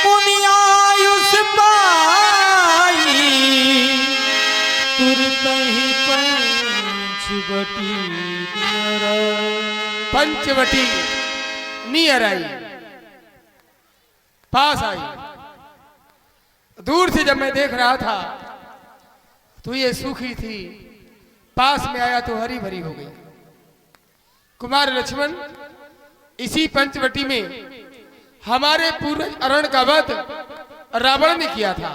मुनियायुष pi तुरतहि Panchavati near I, पास आई। दूर से जब मैं देख रहा था तो ये सूखी थी, पास में आया तो हरी भरी हो गई। कुमार लक्ष्मण इसी पंचवटी में हमारे पूर्वज अरण का वध रावण ने किया था।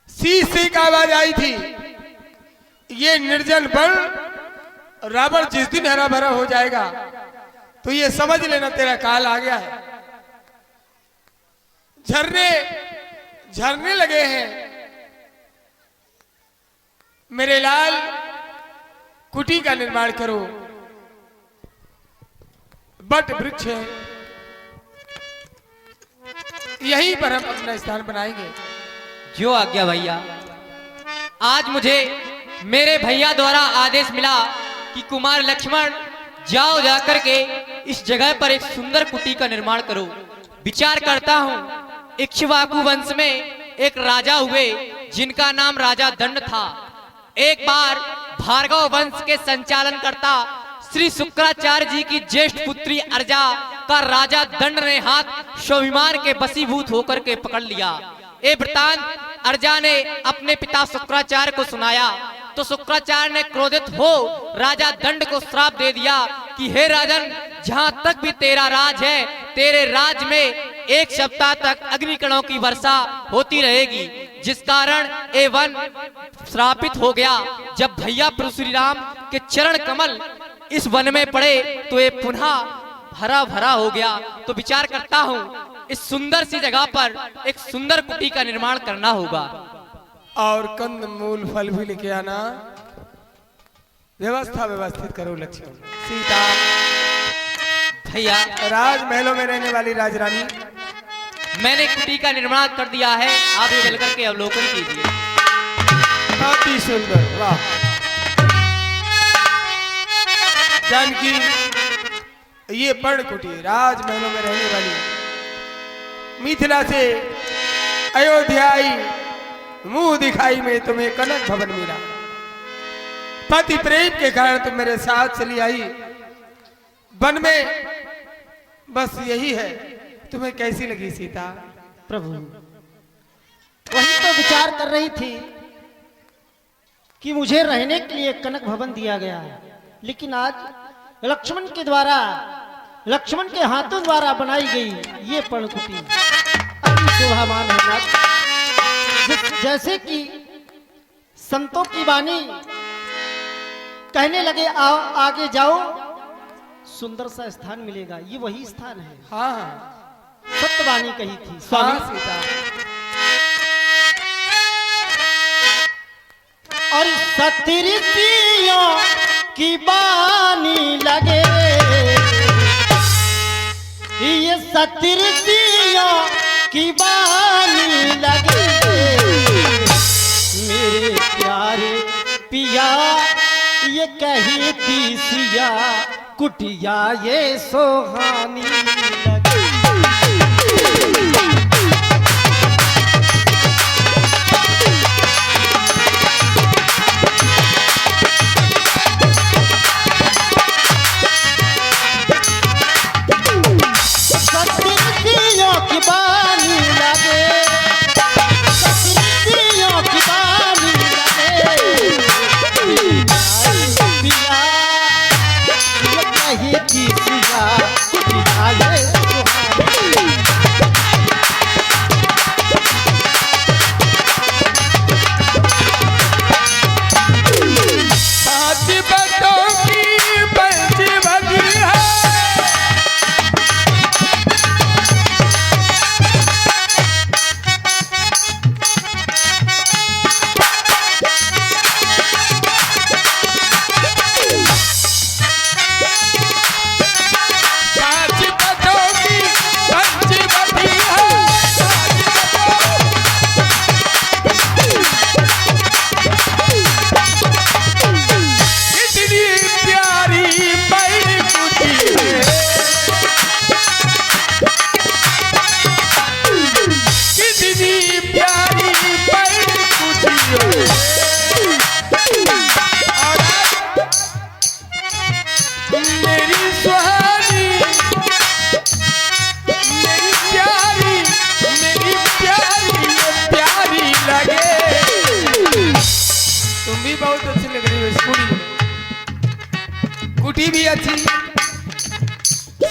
शीशे का आवाज आई थी, ये निर्जन बल रावण जिस दिन हरा भरा हो जाएगा तो ये समझ लेना तेरा काल आ गया है। झरने झरने लगे हैं, मेरे लाल कुटी का निर्माण करो। बट वृक्ष है, यहीं पर हम अपना स्थान बनाएंगे। जो आज्ञा भैया। आज मुझे मेरे भैया द्वारा आदेश मिला कि कुमार लक्ष्मण जाओ जाकर के इस जगह पर एक सुंदर कुटी का निर्माण करो। विचार करता हूँ, इक्ष्वाकु वंश में एक राजा हुए जिनका नाम राजा दंड था। एक बार भार्गव वंश के संचालन करता श्री शुक्राचार्य जी की ज्येष्ठ पुत्री अर्जा का राजा दंड ने हाथ स्वाभिमान के वशीभूत होकर के पकड़ लिया। ये वृतांत अर्जा ने अपने पिता शुक्राचार्य को सुनाया तो शुक्राचार्य ने क्रोधित हो राजा दंड को श्राप दे दिया कि हे राजन, जहां तक भी तेरा राज है, तेरे राज में एक सप्ताह तक अग्निकणों की वर्षा होती रहेगी। जिस कारण ये वन श्रापित हो गया। जब भैया प्रभु श्री राम के चरण कमल इस वन में पड़े तो ये पुनः हरा भरा हो गया। तो विचार करता हूँ इस सुंदर सी जगह पर एक सुंदर कुटी का निर्माण करना होगा और कंद मूल फल भी लेके आना। व्यवस्था व्यवस्थित करो लक्ष्मण। सीता भैया, राजमहलों में रहने वाली राजरानी, मैंने कुटी का निर्माण कर दिया है, आप ये मिलकर के अवलोकन कीजिए। अति सुंदर, वाह। जानकी, ये पर्ण कुटी राजमहलों में रहने वाली, मिथिला से अयोध्या आई, मुंह दिखाई में तुम्हें कनक भवन मिला। पति प्रेम के कारण तुम मेरे साथ चली आई। वन में बस यही है। तुम्हें कैसी लगी सीता? प्रभु, वही तो विचार कर रही थी कि मुझे रहने के लिए कनक भवन दिया गया है, लेकिन आज लक्ष्मण के द्वारा, लक्ष्मण के हाथों द्वारा बनाई गई ये पर्णकुटी अति शोभामान है नाथ। जैसे कि संतों की वाणी कहने लगे, आओ आगे जाओ, सुंदर सा स्थान मिलेगा। ये वही स्थान है। हाँ, सत्यवाणी कही थी स्वामी। सीता और सतरितियों की बानी लगे, ये सतरितियों की बानी लगे, मेरे प्यारे पिया ये कही थी सिया, कुटिया ये सोहानी लगे। सतरितियों की बानी लगे, सतरितियों की बानी लगे, पिया ये कही थी सिया, कुटिया ये अच्छी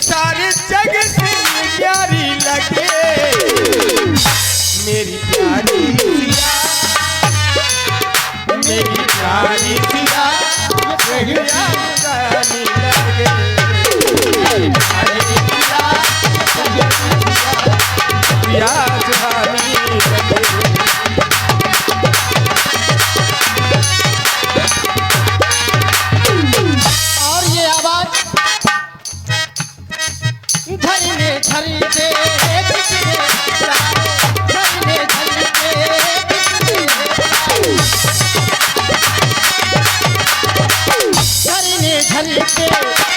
सारे जग से प्यारी लगे मेरी प्यारी सिया, मेरी प्यारी सिया रानी लगे प्रिया सुहानी लगे। और ये आवाज धरने धरी दे किसने प्यारे, धरने धरी दे किसने प्यारे, धरने धरी दे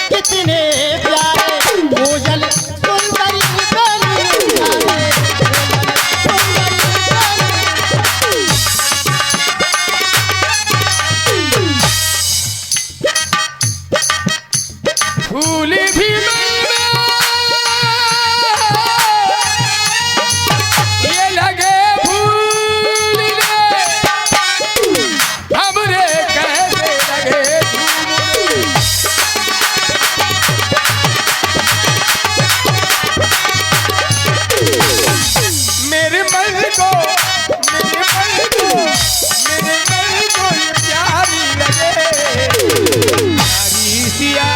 कितने प्यारे कोयल सुंदरी गली प्यारे, कोयल सुंदरी फूल भी ये लगे फूल हमरे कैसे लगे मेरे मन को मेरे मन को मेरे मन को ये प्यारी लगे प्यारी सिया,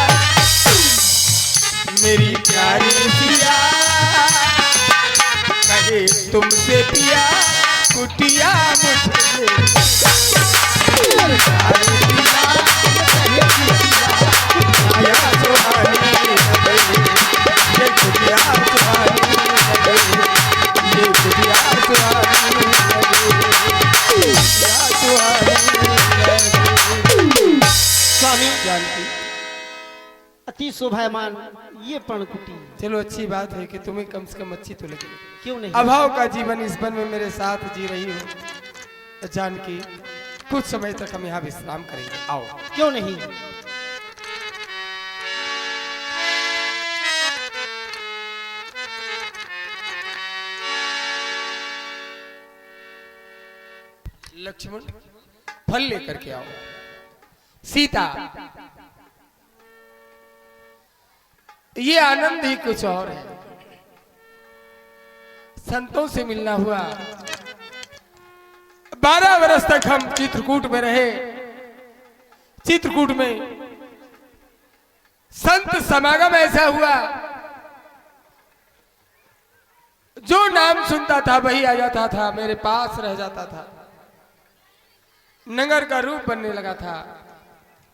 मेरी प्यारी सिया कहे तुमसे पिया कुटिया मुझे प्यारी सिया, प्याया सुहानी लगे, ये कुटिया सुहानी लगे, ये कुटिया सुहानी लगे, कुटिया सुहानी लगे। स्वामी जानकी अति शोभायमान ये पर्णकुटी, चलो अच्छी बात है कि तुम्हें कम से कम अच्छी तो लगे। क्यों नहीं? अभाव का जीवन इस वन में मेरे साथ जी रही हो जानकी, कुछ समय तक हम यहाँ विश्राम करेंगे, आओ। क्यों नहीं? लक्ष्मण फल लेकर के आओ। सीता ये आनंद ही कुछ और है। संतों से मिलना हुआ, 12 वर्ष तक हम चित्रकूट में रहे। चित्रकूट में संत समागम ऐसा हुआ, जो नाम सुनता था वही आ जाता था, मेरे पास रह जाता था, नगर का रूप बनने लगा था।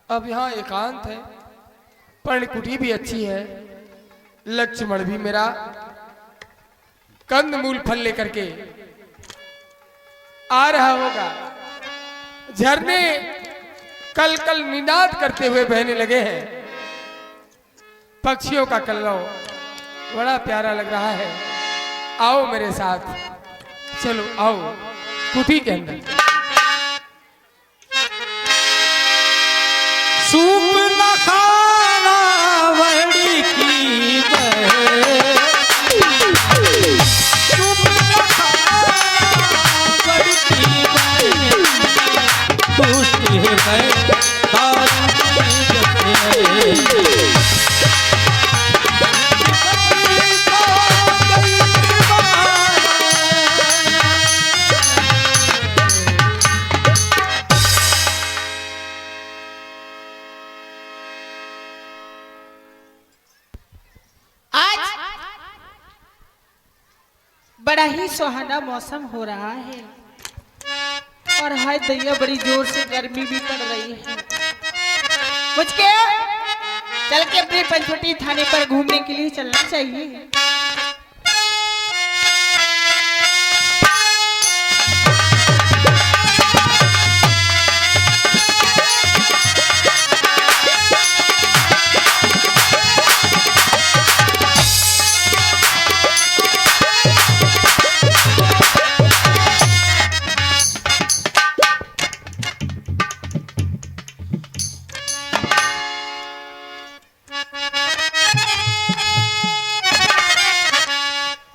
अब यहाँ एकांत है, पर्णकुटी भी अच्छी है। लक्ष्मण भी मेरा कंदमूल फल लेकर के आ रहा होगा। झरने कल कल निनाद करते हुए बहने लगे हैं। पक्षियों का कलरव बड़ा प्यारा लग रहा है। आओ मेरे साथ, चलो आओ कुटी के अंदर। सूप न खाना वड़ी की सूप न खाना वड़ी की पूछती है बड़ा ही सुहाना मौसम हो रहा है और हाय दैया बड़ी जोर से गर्मी भी पड़ रही है। मुझके चल के अपने पंचवटी थाने पर घूमने के लिए चलना चाहिए।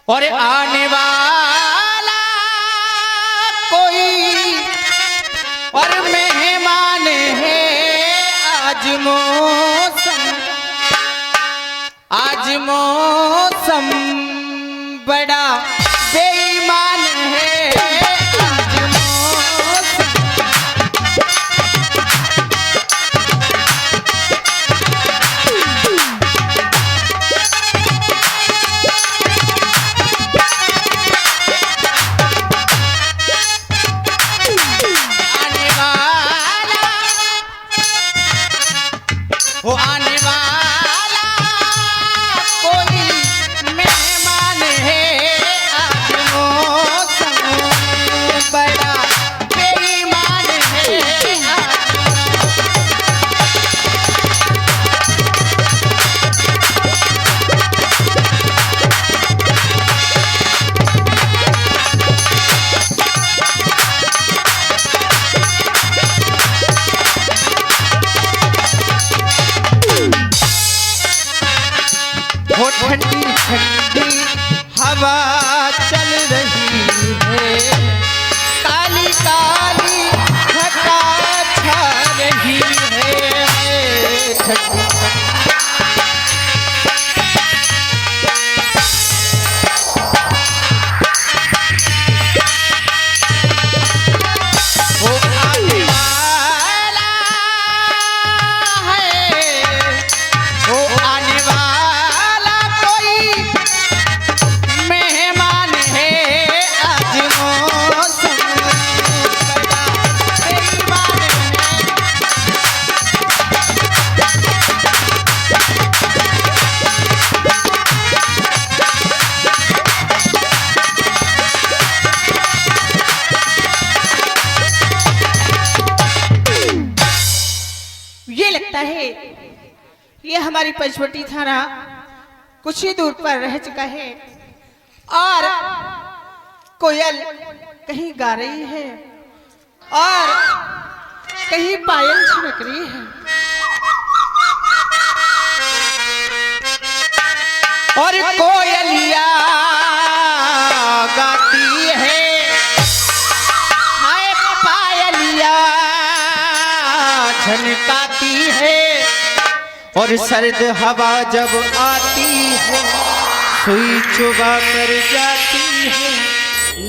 और आने वाला कोई और मेहमान है आज मौसम मौसम बड़ा बेईमान है। आज मौसम आने वाला, वो आने वाला कोई मेहमान है। आज मौसम बड़ा बेईमान है। वो ठंडी ठंडी हवा चल रही है, काली काली घटा छा रही है। ठंडी वो आने वाला है, वो आने वाला कोई मेहमान है। आज मौसम बड़ा बेईमान है। ये लगता है ये हमारी पंचवटी थाना कुछ ही दूर पर रह चुका है और कोयल कहीं गा रही है और कहीं पायल झमक रही है और कोयलिया गाती है। हाय पायलिया झनकाती है और सर्द हवा जब आती है सुई चुभा कर जाती है।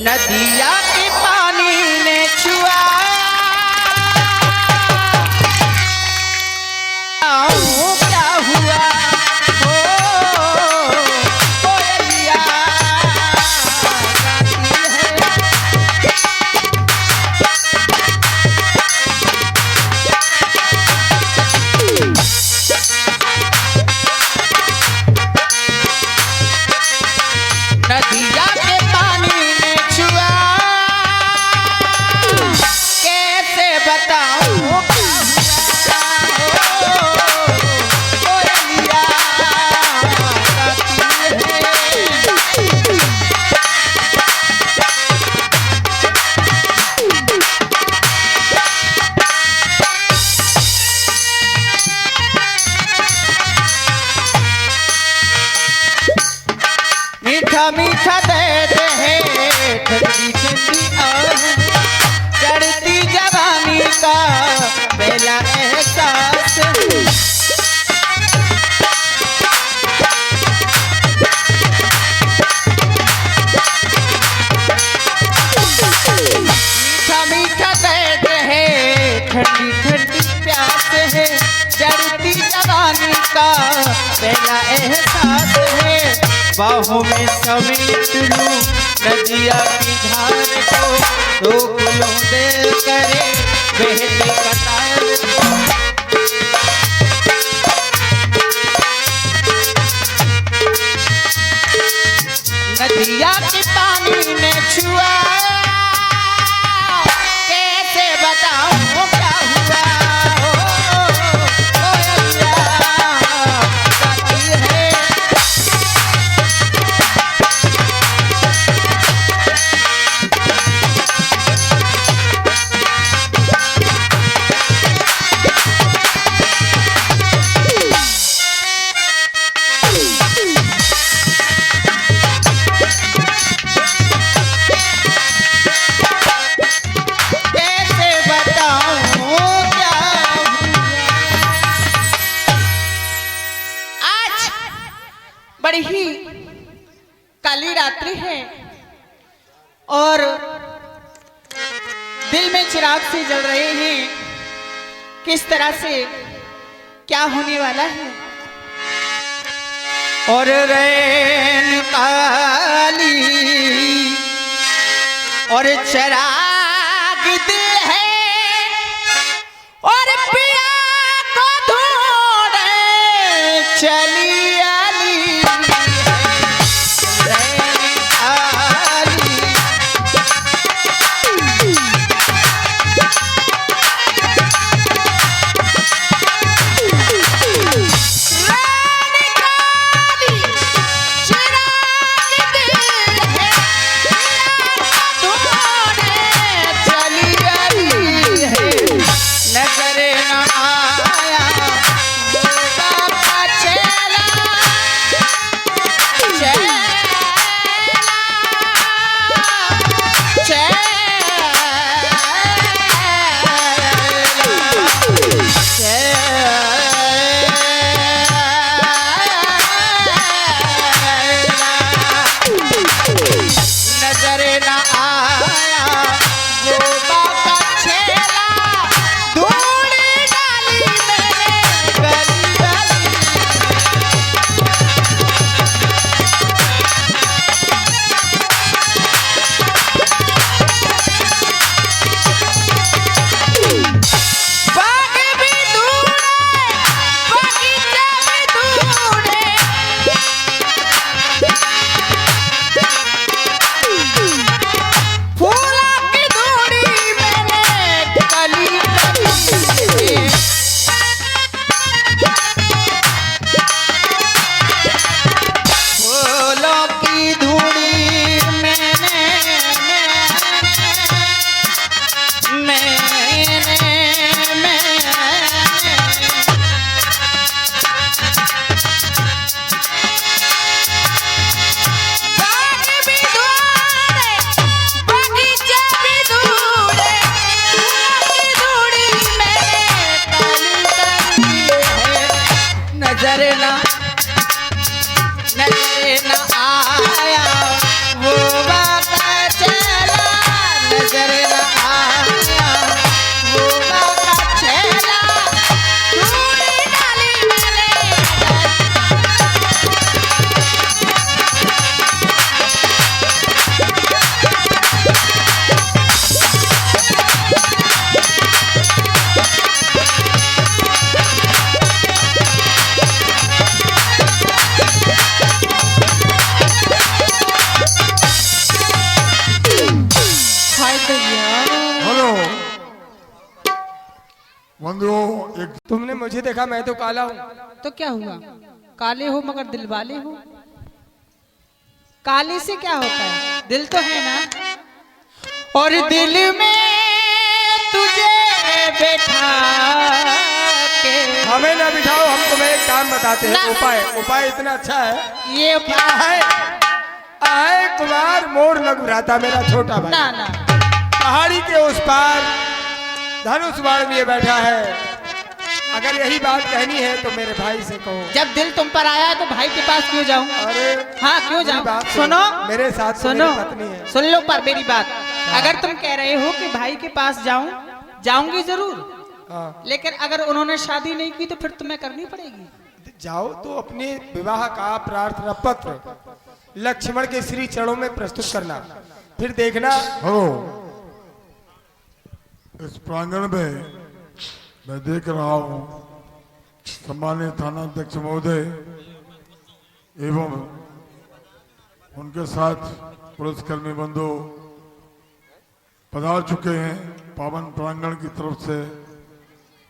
नदिया के पानी ने छुआ क्या हुआ हो कोयलिया गाती है। नदिया के पानी ने छुआ कैसे बताऊं क्या हुआ हो कोयलिया गाती है। मीठा मीठा दर्द है ठंडी ठंडी आह चढ़ती जवानी का पहला एहसास। मीठा मीठा दर्द है ठंडी ठंडी प्यास है चढ़ती जवानी का पहला एहसास है। बाहों में समेट लूं नदिया की धार को रोक लूं दिल करे बहते कतार को। नदिया के पानी ने छुआ कैसे बताऊं क्या हुआ हो कोयलिया गाती है। काली रात्रि है और दिल में चिराग से जल रहे हैं। किस तरह से क्या होने वाला है? और रैन काली और चिराग दिल है और पिया को ढूंढे चली आली रैन काली। तुमने मुझे देखा, मैं तो काला हूँ। तो क्या हुआ? काले हो मगर दिल वाले हो। काले से क्या होता है? दिल तो है ना। और दिल में तुझे बैठा के हमें ना बिठाओ, हम तुम्हें एक काम बताते हैं। उपाय इतना अच्छा है। ये क्या है? आए कुमार मोर लग रहा था मेरा छोटा भाई। ना ना, पहाड़ी के उस पार धनुष बाण लिए बैठा है। अगर यही बात कहनी है तो मेरे भाई से कहो। जब दिल तुम पर आया है तो भाई के पास क्यों जाऊं? अरे हाँ क्यों मेरी जाऊं? बात सुनो, मेरे साथ तो सुनो, मेरी पत्नी है। सुन लो पर मेरी बात। अगर तुम कह रहे हो कि भाई के पास जाऊं, जाऊंगी जरूर, हाँ। लेकिन अगर उन्होंने शादी नहीं की तो फिर तुम्हें करनी पड़ेगी। जाओ तो अपने विवाह का प्रार्थना पत्र लक्ष्मण के श्री चरणों में प्रस्तुत करना, फिर देखना। हेलो, इस प्रांगण में मैं देख रहा हूँ सम्मानित थानाध्यक्ष महोदय एवं उनके साथ पुलिसकर्मी बंधु पधार चुके हैं। पावन प्रांगण की तरफ से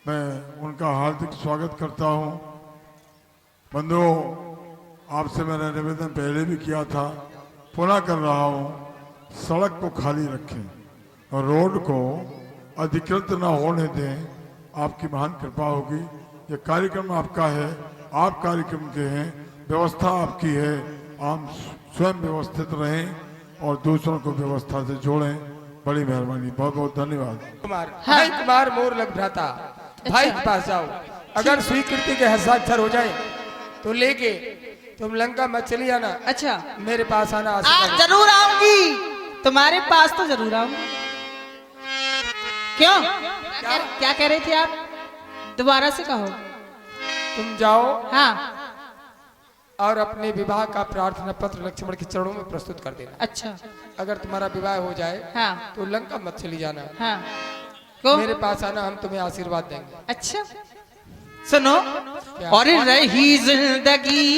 मैं उनका हार्दिक स्वागत करता हूँ। बंधुओं, आपसे मैंने निवेदन पहले भी किया था, पुनः कर रहा हूँ, सड़क को खाली रखें और रोड को अधिकृत न होने दें। आपकी महान कृपा होगी। ये कार्यक्रम आपका है, आप कार्यक्रम के हैं, व्यवस्था आपकी है। आप स्वयं व्यवस्थित रहें और दूसरों को व्यवस्था से जोड़ें। बड़ी मेहरबानी, बहुत बहुत धन्यवाद। कुमार, भाई कुमार मोर लग भ्राता, भाई के पास जाओ। अगर स्वीकृति के हस्ताक्षर हो जाए तो लेके तुम लंका मत चली आना, अच्छा मेरे पास आना आज आशीर्वाद। जरूर आऊंगी, तुम्हारे पास तो जरूर आऊंगी। क्यों क्या कह रहे थे आप? दोबारा से कहो। तुम जाओ हाँ और अपने विवाह का प्रार्थना पत्र लक्ष्मण के चरणों में प्रस्तुत कर देना। अच्छा अगर तुम्हारा विवाह हो जाए हाँ तो लंका मत चली जाना, हाँ को मेरे पास आना, हम तुम्हें आशीर्वाद देंगे। अच्छा सुनो, और रही जिंदगी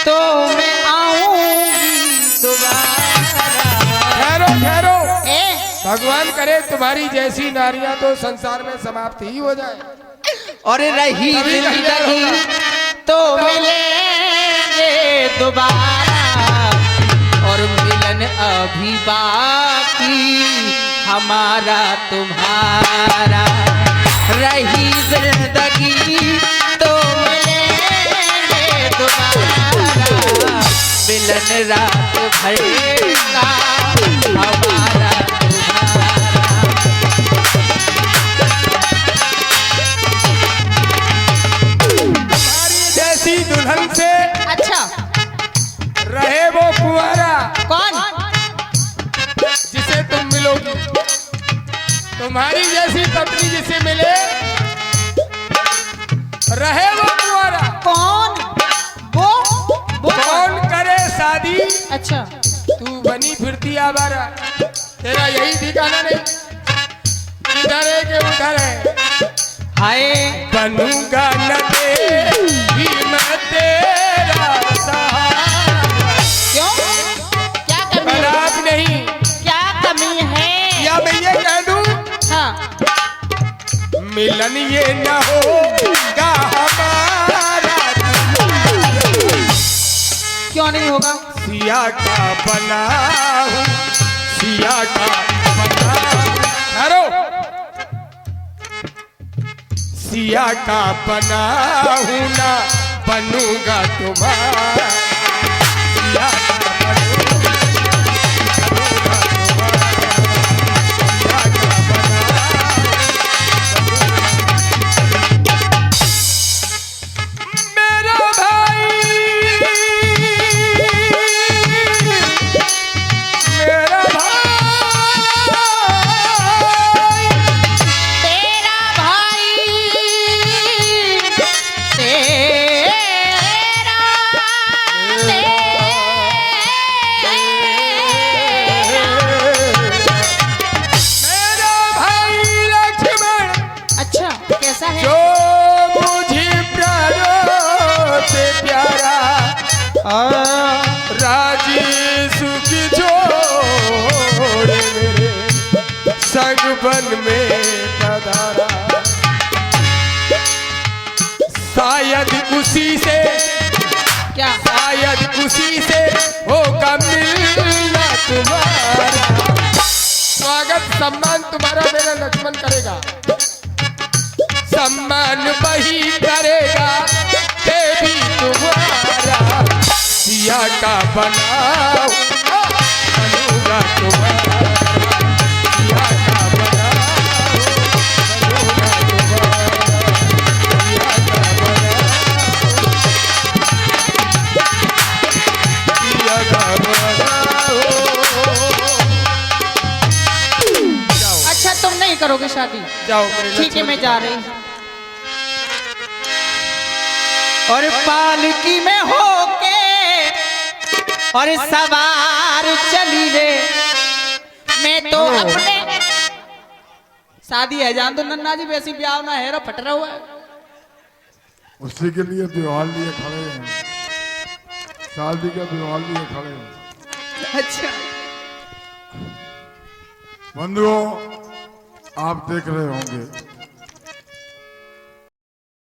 तो मैं आऊंगी दोबारा। ठहरो ठहरो, ए भगवान करे तुम्हारी जैसी नारियां तो संसार में समाप्त ही हो जाए। और रही कभी कहीं जिंदगी तो मिलेंगे दोबारा, और मिलन अभी बाकी हमारा तुम्हारा। रही जिंदगी तो मिलेंगे दोबारा, मिलन रात भर का हमारा तुम्हारा। तुम्हारी जैसी दुल्हन से अच्छा रहे वो कुंवारा कौन? जिसे तुम मिलोगी, तुम्हारी जैसी पत्नी जिसे मिले रहे वो कुंवारा। कौन? वो कौन करे शादी, अच्छा तू बनी फिरती आवारा। तेरा यही ठिकाना नहीं, इधर है कि उधर है। हाय बनूंगा न तेरी मैं तेरा सहारा। क्यों? क्या कमी है? खराब नहीं, क्या कमी है? या मैं ये कह दूं हाँ मिलन ये न होगा हमारा। क्यों नहीं होगा? सिया का बना हूँ, सिया का बना हूँ। ठहरो, सिया का बना हूँ ना बनूंगा तुम्हारा। सिया का बनूंगा, बनूंगा तुम्हारा। सिया का बना मेरा भाई, मेरा भाई, तेरा भाई, तेरा मेरा भाई लक्ष्मण अच्छा कैसा है? जो मुझे प्यारों से प्यारा, राजी सुख छोड़े मेरे संग बन में पधारा। शायद उसी से, क्या? शायद उसी से होगा मिलना तुम्हारा। स्वागत सम्मान तुम्हारा मेरा लक्ष्मण करेगा, सम्मान वही करेगा देवी तुम्हारा। सिया का बनाओ बनूंगा तुम्हारा। सिया का बनाओ बनूंगा तुम्हारा। सिया का बनाओ, सिया का बनाओ। जाओ अच्छा तुम नहीं करोगे शादी? जाओ मेरे ठीक है लक्ष्मण मैं जा रही हूँ। और पालकी में होके और सवार चली रे, मैं तो अपने शादी है जान दो नन्ना जी, वैसी ब्याह ना है फटरा हुआ है। उसी के लिए त्योहार लिए खड़े हैं, शादी का त्योहार लिए खड़े हैं। अच्छा बंधुओं, आप देख रहे होंगे